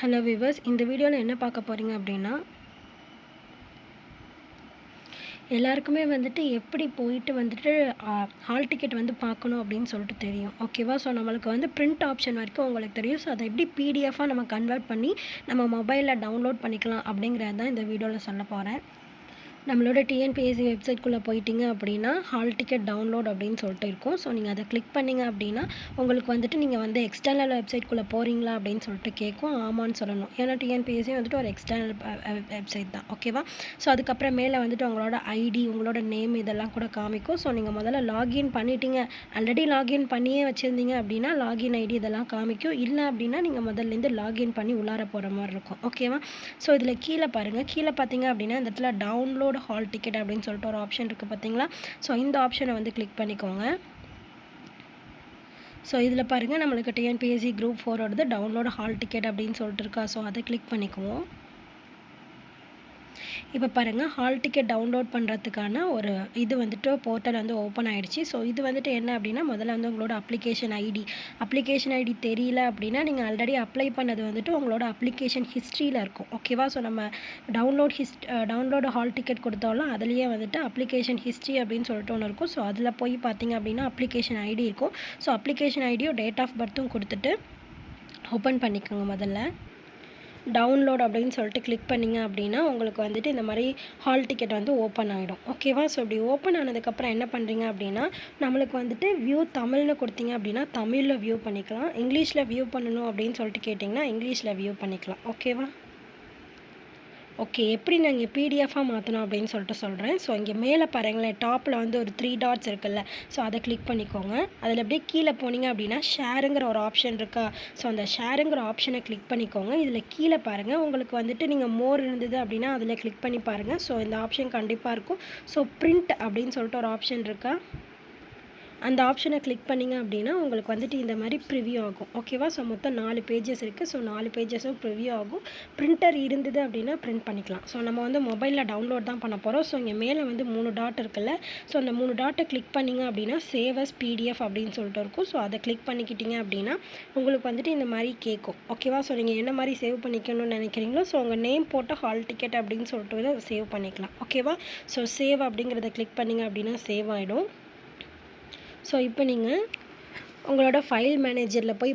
Hello viewers, இந்த வீடியோவில் என்ன பார்க்க போகிறீங்க அப்படின்னா, எல்லாருக்குமே வந்துட்டு எப்படி போயிட்டு வந்துட்டு ஹால் டிக்கெட் வந்து பார்க்கணும் அப்படின்னு சொல்லிட்டு தெரியும். ஓகேவா? ஸோ நம்மளுக்கு வந்து பிரிண்ட் ஆப்ஷன் வரைக்கும் உங்களுக்கு தெரியும். ஸோ அதை எப்படி பிடிஎஃபாக நம்ம கன்வெர்ட் பண்ணி நம்ம மொபைலில் டவுன்லோட் பண்ணிக்கலாம் அப்படிங்கிறது தான் இந்த வீடியோவில் சொல்ல போகிறேன். நம்மளோட டிஎன்பிஎஸ்சி வெப்சைட்குள்ளே போயிட்டீங்க அப்படின்னா ஹால் டிக்கெட் டவுன்லோட் அப்படின்னு சொல்லிட்டு இருக்கும். ஸோ நீங்கள் அதை கிளிக் பண்ணிங்க அப்படின்னா உங்களுக்கு வந்துட்டு நீங்கள் வந்து எக்ஸ்டர்னல் வெப்சைட்குள்ளே போகிறீங்களா அப்படின்னு சொல்லிட்டு கேட்கும். ஆமான்னு சொல்லணும். ஏன்னா டிஎன்பிஎஸ்சி வந்துட்டு ஒரு எக்ஸ்டர்னல் வெப்சைட் தான். ஓகேவா? ஸோ அதுக்கப்புறம் மேலே வந்துட்டு உங்களோட ஐடி, உங்களோட நேம் இதெல்லாம் கூட காமிக்கும். ஸோ நீங்கள் முதல்ல லாகின் பண்ணிட்டீங்க, ஆல்ரெடி லாகின் பண்ணியே வச்சுருந்தீங்க அப்படின்னா லாகின் ஐடி இதெல்லாம் காமிக்கும். இல்லை அப்படின்னா நீங்கள் முதல்லேருந்து லாகின் பண்ணி உள்ளார போகிற மாதிரி இருக்கும். ஓகேவா? ஸோ இதில் கீழே பாருங்கள், கீழே பார்த்தீங்க அப்படின்னா இந்த இடத்துல டவுன்லோட் ஹால் டிக்கெட் அப்படின்னு சொல்லிட்டு ஒரு ஆப்ஷன் இருக்குது பார்த்தீங்களா? ஸோ இந்த ஆப்ஷனை வந்து கிளிக் பண்ணிக்கோங்க. ஸோ இதில் பாருங்கள், நம்மளுக்கு டிஎன்பிஎஸ்சி குரூப் 4ஓடது டவுன்லோட் ஹால் டிக்கெட் அப்படின்னு சொல்லிட்டு இருக்கா. ஸோ அதை கிளிக் பண்ணிக்குவோம். இப்போ பாருங்கள், ஹால் டிக்கெட் டவுன்லோட் பண்ணுறதுக்கான ஒரு இது வந்துட்டு போர்ட்டல் வந்து ஓப்பன் ஆகிடுச்சு. ஸோ இது வந்துட்டு என்ன அப்படின்னா, முதல்ல வந்து உங்களோட அப்ளிகேஷன் ஐடி தெரியல அப்படின்னா நீங்கள் ஆல்ரெடி அப்ளை பண்ணது வந்துட்டு உங்களோட அப்ளிகேஷன் ஹிஸ்ட்ரியில் இருக்கும். ஓகேவா? ஸோ நம்ம டவுன்லோடு ஹால் டிக்கெட் கொடுத்தாலும் அதுலேயே வந்துட்டு அப்ளிகேஷன் ஹிஸ்ட்ரி அப்படின்னு சொல்லிட்டு ஒன்று இருக்கும். ஸோ அதில் போய் பார்த்தீங்க அப்படின்னா அப்ளிகேஷன் ஐடி இருக்கும். ஸோ அப்ளிகேஷன் ஐடியும் டேட் ஆஃப் பர்த்தும் கொடுத்துட்டு ஓப்பன் பண்ணிக்கோங்க. முதல்ல டவுன்லோட் அப்படின்னு சொல்லிட்டு கிளிக் பண்ணிங்க அப்படின்னா உங்களுக்கு வந்துட்டு இந்த மாதிரி ஹால் டிக்கெட் வந்து ஓப்பன் ஆகிடும். ஓகேவா? ஸோ இப்படி ஓப்பன் ஆனதுக்கப்புறம் என்ன பண்ணுறீங்க அப்படின்னா, நம்மளுக்கு வந்துட்டு வியூ தமிழ்னு கொடுத்தீங்க அப்படின்னா தமிழில் வியூ பண்ணிக்கலாம். இங்கிலீஷில் வியூ பண்ணணும் அப்படின்னு சொல்லிட்டு கேட்டிங்கன்னா இங்கிலீஷில் வியூ பண்ணிக்கலாம். ஓகேவா? ஓகே, எப்படி நாங்கள் பிடிஎஃபாக மாற்றணும் அப்படின்னு சொல்லிட்டு சொல்கிறேன். ஸோ இங்கே மேலே பாருங்களேன், டாப்பில் வந்து ஒரு 3 டாட்ஸ் இருக்குல்ல. ஸோ அதை கிளிக் பண்ணிக்கோங்க. அதில் அப்படியே கீழே போனீங்க அப்படின்னா ஷேருங்கிற ஒரு ஆப்ஷன் இருக்கா. ஸோ அந்த ஷேருங்கிற ஆப்ஷனை கிளிக் பண்ணிக்கோங்க. இதில் கீழே பாருங்கள், உங்களுக்கு வந்துட்டு நீங்கள் மோர் இருந்தது அப்படின்னா அதில் கிளிக் பண்ணி பாருங்கள். ஸோ இந்த ஆப்ஷன் கண்டிப்பாக இருக்கும். ஸோ பிரிண்ட் அப்படின்னு சொல்லிட்டு ஒரு ஆப்ஷன் இருக்கா, அந்த ஆப்ஷனை கிளிக் பண்ணிங்க அப்படின்னா உங்களுக்கு வந்துட்டு இந்த மாதிரி ப்ரிவ்யூ ஆகும். ஓகேவா? ஸோ மொத்தம் 4 பேஜஸ் இருக்குது. ஸோ 4 பேஜஸும் ப்ரிவ்யூ ஆகும். பிரிண்டர் இருந்தது அப்படின்னா பிரிண்ட் பண்ணிக்கலாம். ஸோ நம்ம வந்து மொபைலில் டவுன்லோட் தான் பண்ண போகிறோம். ஸோ இங்கே மேலே வந்து 3 டாட் இருக்குல்ல. ஸோ அந்த 3 டாட்டை கிளிக் பண்ணிங்க அப்படின்னா சேவ் அஸ் பிடிஎஃப் அப்படின்னு சொல்லிட்டு இருக்கும். ஸோ அதை கிளிக் பண்ணிக்கிட்டீங்க அப்படின்னா உங்களுக்கு வந்துட்டு இந்த மாதிரி கேட்கும். ஓகேவா? ஸோ நீங்கள் என்ன மாதிரி சேவ் பண்ணிக்கணும்னு நினைக்கிறீங்களோ ஸோ உங்கள் நேம் போட்ட ஹால் டிக்கெட் அப்படின்னு சொல்லிட்டு அதை சேவ் பண்ணிக்கலாம். ஓகேவா? ஸோ சேவ் அப்படிங்கிறத கிளிக் பண்ணிங்க அப்படின்னா சேவ் ஆகிடும். ஸோ இப்போ நீங்கள் உங்களோட ஃபைல் மேனேஜரில் போய்